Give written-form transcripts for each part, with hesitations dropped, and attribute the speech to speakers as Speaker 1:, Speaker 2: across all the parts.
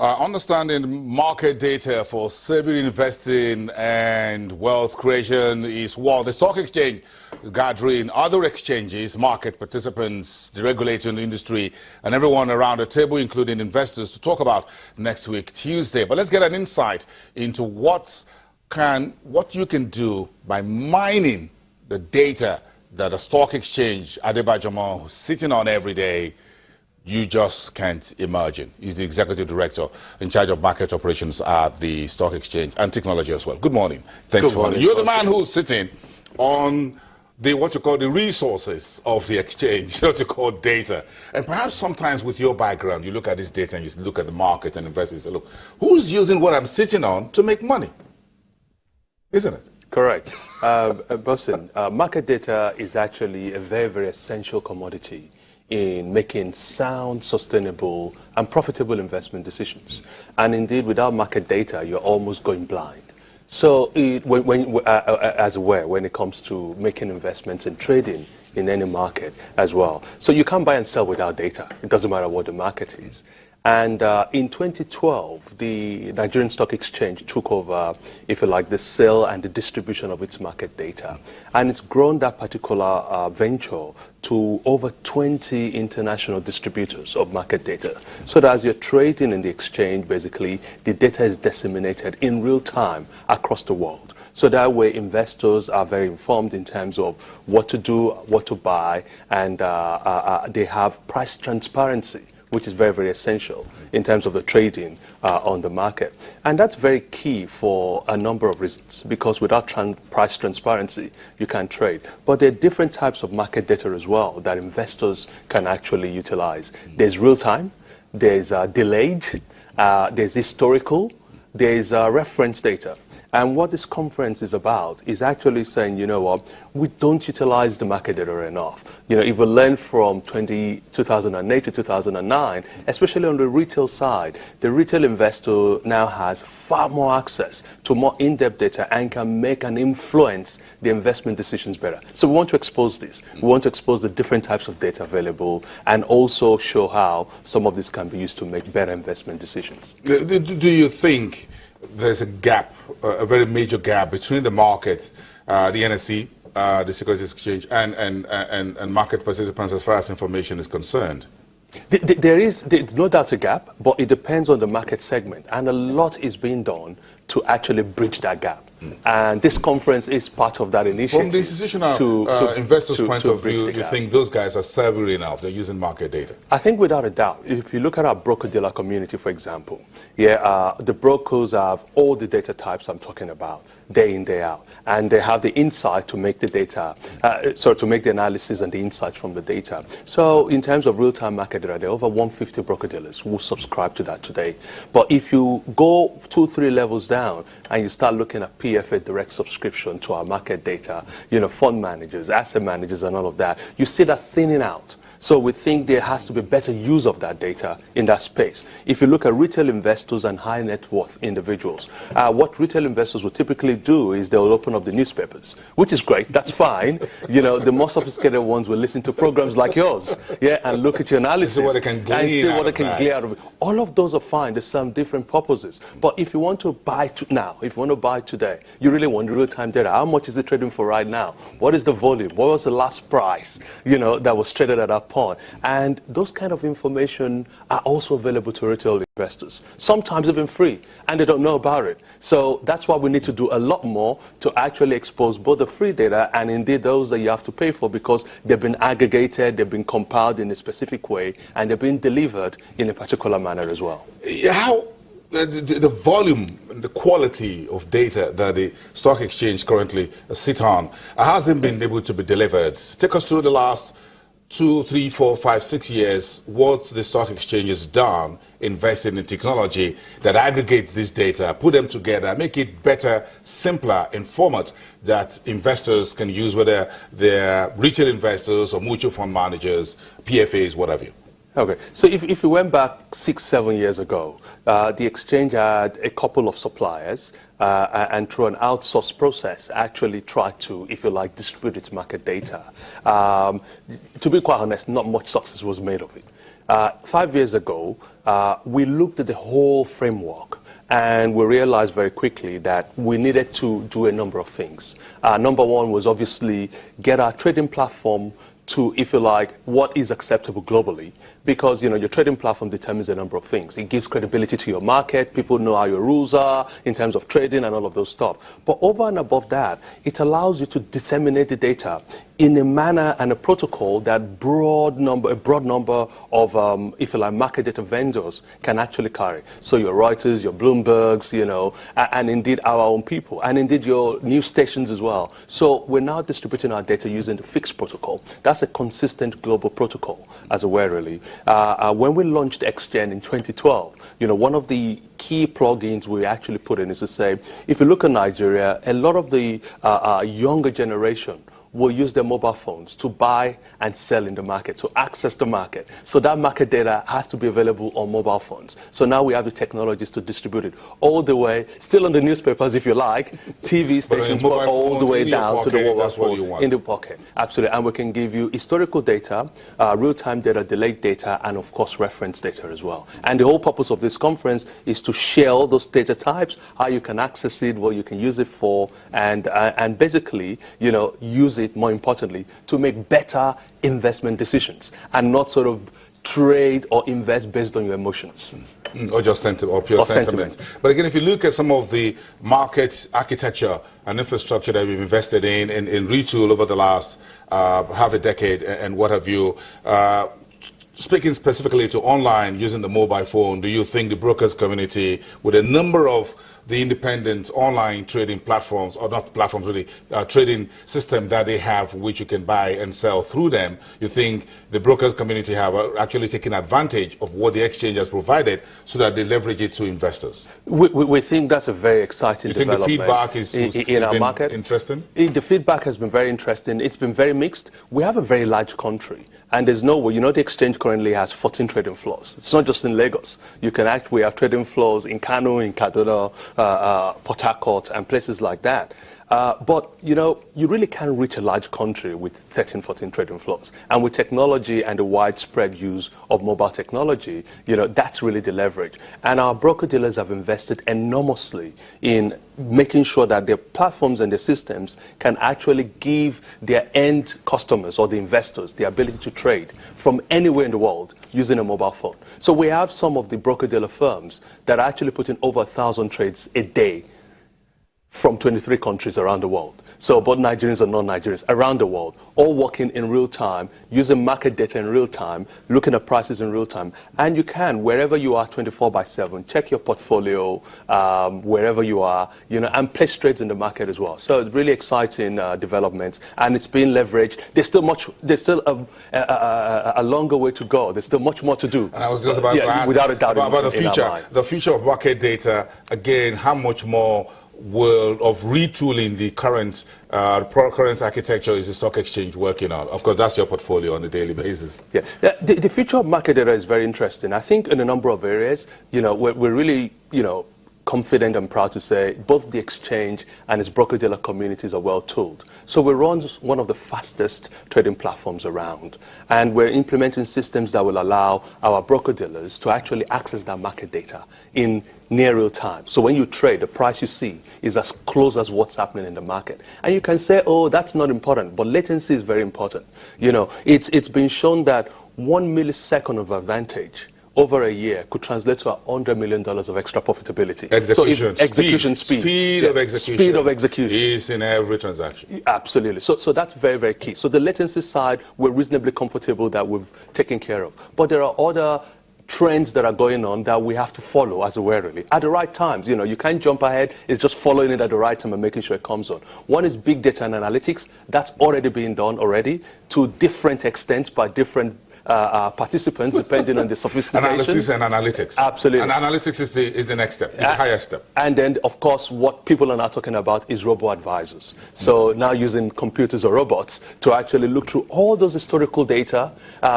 Speaker 1: Understanding market data for saving, investing, and wealth creation is what the stock exchange is gathering other exchanges, market participants, the regulator in the industry, and everyone around the table, including investors, to talk about next week, Tuesday. But let's get an insight into what you can do by mining the data that a stock exchange, Adebayo, who's sitting on every day, you just can't imagine. He's the executive director in charge of market operations at the stock exchange and technology as well. Good morning. Thanks for coming. You're the man who's sitting on what you call the resources of the exchange, what you call data. And perhaps sometimes with your background, you look at this data and you look at the market and investors and say, look, who's using what I'm sitting on to make money? Isn't it?
Speaker 2: Correct. Bosun, market data is actually a very, very essential commodity in making sound, sustainable, and profitable investment decisions. And indeed, without market data, you're almost going blind. So, as aware, when it comes to making investments and trading in any market as well. So you can't buy and sell without data. It doesn't matter what the market is. And in 2012, the Nigerian Stock Exchange took over, if you like, the sale and the distribution of its market data. And it's grown that particular venture to over 20 international distributors of market data. So that as you're trading in the exchange, basically, the data is disseminated in real time across the world. So that way, investors are very informed in terms of what to do, what to buy, and they have price transparency, which is very, very essential in terms of the trading on the market. And that's very key for a number of reasons, because without price transparency, you can't trade. But there are different types of market data as well that investors can actually utilize. There's real-time, there's delayed, there's historical, there's reference data. And what this conference is about is actually saying, you know what, we don't utilize the market data enough. You know, if we learn from 2008 to 2009, especially on the retail side, the retail investor now has far more access to more in-depth data and can make and influence the investment decisions better. So we want to expose this. We want to expose the different types of data available and also show how some of this can be used to make better investment decisions.
Speaker 1: Do you think there's a gap, a very major gap between the market, the NSE, the Securities Exchange, and market participants as far as information is concerned?
Speaker 2: There's no doubt a gap, but it depends on the market segment, and a lot is being done to actually bridge that gap. And this conference is part of that initiative.
Speaker 1: From the institutional investors' point of view, you think those guys are savvy enough? They're using market data?
Speaker 2: I think without a doubt. If you look at our broker-dealer community, for example, the brokers have all the data types I'm talking about, day in, day out. And they have the insight to make the data, to make the analysis and the insights from the data. So in terms of real-time market data, there are over 150 broker-dealers who subscribe to that today. But if you go 2-3 levels down and you start looking at PFA direct subscription to our market data, you know, fund managers, asset managers, and all of that, you see that thinning out. So we think there has to be better use of that data in that space. If you look at retail investors and high net worth individuals, what retail investors will typically do is they'll open up the newspapers, which is great, that's fine. You know, the more sophisticated ones will listen to programs like yours, and look at your analysis
Speaker 1: see what they can glean
Speaker 2: and see what they can glean out of it. All of those are fine, there's some different purposes. But if you want to buy now, if you want to buy today, you really want real-time data. How much is it trading for right now? What is the volume? What was the last price, you know, that was traded at that point? And those kind of information are also available to retail investors, sometimes even free, and they don't know about it. So that's why we need to do a lot more to actually expose both the free data and indeed those that you have to pay for, because they've been aggregated, they've been compiled in a specific way, and they've been delivered in a particular manner as well.
Speaker 1: How the volume and the quality of data that the stock exchange currently sit on hasn't been able to be delivered? Take us through the last 2, 3, 4, 5, 6 years, what the stock exchange has done, investing in technology that aggregates this data, put them together, make it better, simpler in format that investors can use, whether they're retail investors or mutual fund managers, PFAs, whatever.
Speaker 2: Okay, so if you went back 6-7 years ago, the exchange had a couple of suppliers and through an outsourced process actually tried to, if you like, distribute its market data. To be quite honest, not much success was made of it. 5 years ago, we looked at the whole framework. And we realized very quickly that we needed to do a number of things. Number one was obviously get our trading platform to, if you like, what is acceptable globally. Because, you know, your trading platform determines a number of things. It gives credibility to your market. People know how your rules are in terms of trading and all of those stuff. But over and above that, it allows you to disseminate the data in a manner and a protocol that a broad number of, if you like, market data vendors can actually carry. So your Reuters, your Bloombergs, you know, and indeed our own people, and indeed your news stations as well. So we're now distributing our data using the FIX protocol. That's a consistent global protocol, as it were, really. When we launched XGen in 2012, you know, one of the key plugins we actually put in is to say, if you look at Nigeria, a lot of the younger generation will use their mobile phones to buy and sell in the market, to access the market. So that market data has to be available on mobile phones. So now we have the technologies to distribute it all the way, still on the newspapers if you like, TV stations, but all the way down to the mobile phone in the pocket. Absolutely. And we can give you historical data, real-time data, delayed data, and of course reference data as well. And the whole purpose of this conference is to share all those data types, how you can access it, what you can use it for, and basically, you know, use it, more importantly, to make better investment decisions and not sort of trade or invest based on your emotions.
Speaker 1: Or just or pure sentiment. But again, if you look at some of the market architecture and infrastructure that we've invested in retool over the last half a decade and what have you, speaking specifically to online using the mobile phone, do you think the brokers community, with a number of the independent online trading platforms, or not platforms really, trading system that they have, which you can buy and sell through them, you think the brokers community have actually taken advantage of what the exchange has provided so that they leverage it to investors?
Speaker 2: We think that's a very exciting development.
Speaker 1: You think the feedback
Speaker 2: in our market
Speaker 1: interesting?
Speaker 2: The feedback has been very interesting. It's been very mixed. We have a very large country. And there's no way, you know, the exchange currently has 14 trading floors. It's not just in Lagos. You can we have trading floors in Kano, in Kaduna, Port Harcourt, and places like that. But, you know, you really can't reach a large country with 13, 14 trading floors. And with technology and the widespread use of mobile technology, you know, that's really the leverage. And our broker-dealers have invested enormously in making sure that their platforms and their systems can actually give their end customers or the investors the ability to trade from anywhere in the world using a mobile phone. So we have some of the broker-dealer firms that are actually putting over 1,000 trades a day from 23 countries around the world. So both Nigerians and non-Nigerians around the world, all working in real time, using market data in real time, looking at prices in real time. And you can, wherever you are 24/7, check your portfolio wherever you are, you know, and place trades in the market as well. So it's really exciting developments, and it's being leveraged. There's still a longer way to go. There's still much more to do.
Speaker 1: And I was just about to ask
Speaker 2: without a doubt
Speaker 1: about the future of market data. Again, how much more world of retooling the current architecture is the stock exchange working on? Of course, that's your portfolio on a daily basis.
Speaker 2: Yeah, the future of market data is very interesting. I think in a number of areas, you know, we're really, you know, confident and proud to say both the exchange and its broker-dealer communities are well tooled. So we run one of the fastest trading platforms around, and we're implementing systems that will allow our broker-dealers to actually access that market data in near real time. So when you trade, the price you see is as close as what's happening in the market. And you can say, oh, that's not important, but latency is very important. You know, it's been shown that 1 millisecond of advantage over a year could translate to $100 million of extra profitability.
Speaker 1: Execution speed. Speed of execution is in every transaction.
Speaker 2: Absolutely. So that's very, very key. So the latency side, we're reasonably comfortable that we've taken care of. But there are other trends that are going on that we have to follow as a were really at the right times. You know, you can't jump ahead. It's just following it at the right time and making sure it comes on. One is big data and analytics. That's already being done already to different extents by different participants, depending on the sophistication.
Speaker 1: Analysis and analytics.
Speaker 2: Absolutely.
Speaker 1: And analytics is the next step, the highest step.
Speaker 2: And then, of course, what people are now talking about is robo-advisors. So now using computers or robots to actually look through all those historical data,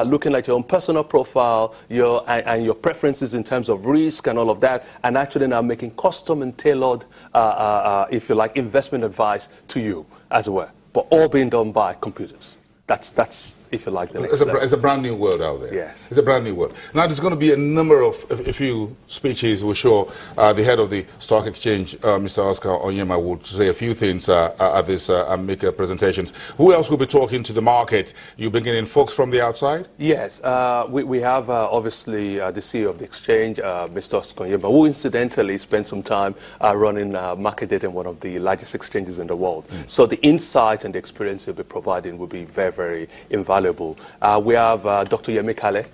Speaker 2: looking at your own personal profile, and your preferences in terms of risk and all of that, and actually now making custom and tailored, if you like, investment advice to you, as it were. But all being done by computers. That's if you like, the next
Speaker 1: It's
Speaker 2: level.
Speaker 1: a brand new world out there.
Speaker 2: Yes.
Speaker 1: It's a brand new world. Now, there's going to be a number of, a few speeches. We're sure the head of the stock exchange, Mr. Oscar Onyema, will say a few things at this and make presentations. Who else will be talking to the market? You bringing in folks from the outside?
Speaker 2: Yes, we have obviously the CEO of the exchange, Mr. Oscar Onyema, who incidentally spent some time running market data in one of the largest exchanges in the world. So the insight and the experience he'll be providing will be very, very invaluable. We have Dr. Yemi Kale,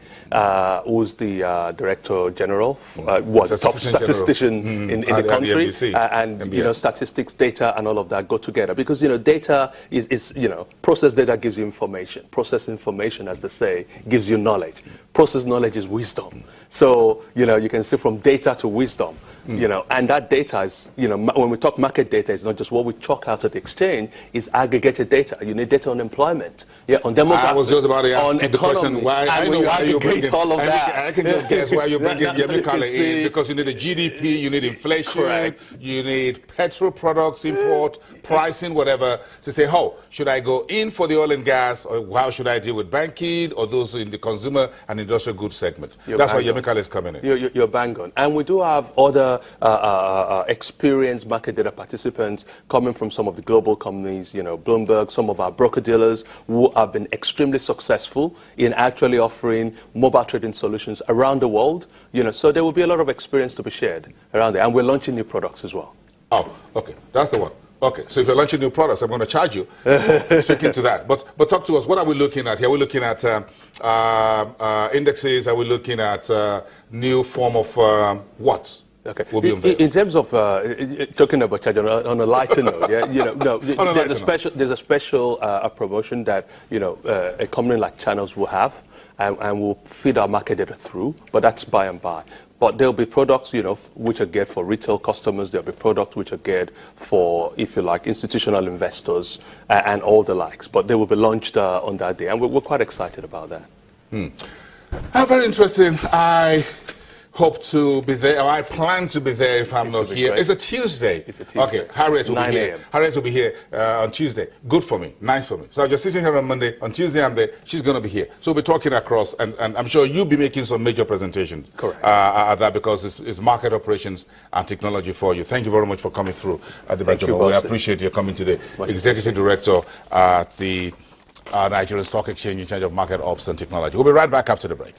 Speaker 2: who's the Director General, was a top statistician in the country, and you know, statistics, data, and all of that go together, because you know, data is you know, process data gives you information. Process information, as they say, gives you knowledge. Process knowledge is wisdom. So you know, you can see from data to wisdom. You know, and that data is, you know, when we talk market data, it's not just what we chalk out at the exchange, it's aggregated data. You need data on employment, on demographics,
Speaker 1: I was just about to ask you the
Speaker 2: economy,
Speaker 1: question, why, I know why you're bringing
Speaker 2: all of that.
Speaker 1: I can just guess why you're bringing Yemi Kale in, because you need a GDP, you need inflation,
Speaker 2: correct,
Speaker 1: you need petrol products, import, pricing, whatever, to say, oh, should I go in for the oil and gas, or how should I deal with banking, or those in the consumer and industrial goods segment? That's why Yemi Kale is coming in.
Speaker 2: You're bang on. And we do have other experienced market data participants coming from some of the global companies, you know, Bloomberg, some of our broker dealers who have been extremely successful in actually offering mobile trading solutions around the world, you know, so there will be a lot of experience to be shared around there. And we're launching new products as well.
Speaker 1: Oh, okay. That's the one. Okay, so if you're launching new products, I'm going to charge you. Speaking to that. But talk to us. What are we looking at here? Are we looking at indexes? Are we looking at new form of what?
Speaker 2: Okay.
Speaker 1: Will be
Speaker 2: in terms of talking about charge on a lighter note, yeah, you know, no, there's a special promotion that, you know, a company like Channels will have, and will feed our market data through, but that's by and by. But there'll be products, you know, which are geared for retail customers. There'll be products which are geared for, if you like, institutional investors and all the likes. But they will be launched on that day, and we're quite excited about that.
Speaker 1: Very interesting. I hope to be there, or I plan to be there if I'm not here. It's a Tuesday.
Speaker 2: It's a Tuesday.
Speaker 1: Okay, Harriet will be here.
Speaker 2: 9 a.m.
Speaker 1: Harriet will be here on Tuesday. Good for me, nice for me. So I'm just sitting here on Monday. On Tuesday I'm there. She's going to be here. So we'll be talking across, and I'm sure you'll be making some major presentations.
Speaker 2: Correct.
Speaker 1: At that, because it's market operations and technology for you. Thank you very much for coming through.
Speaker 2: Thank you,
Speaker 1: we appreciate you coming today. Executive Director at the Nigerian Stock Exchange in charge of market ops and technology. We'll be right back after the break.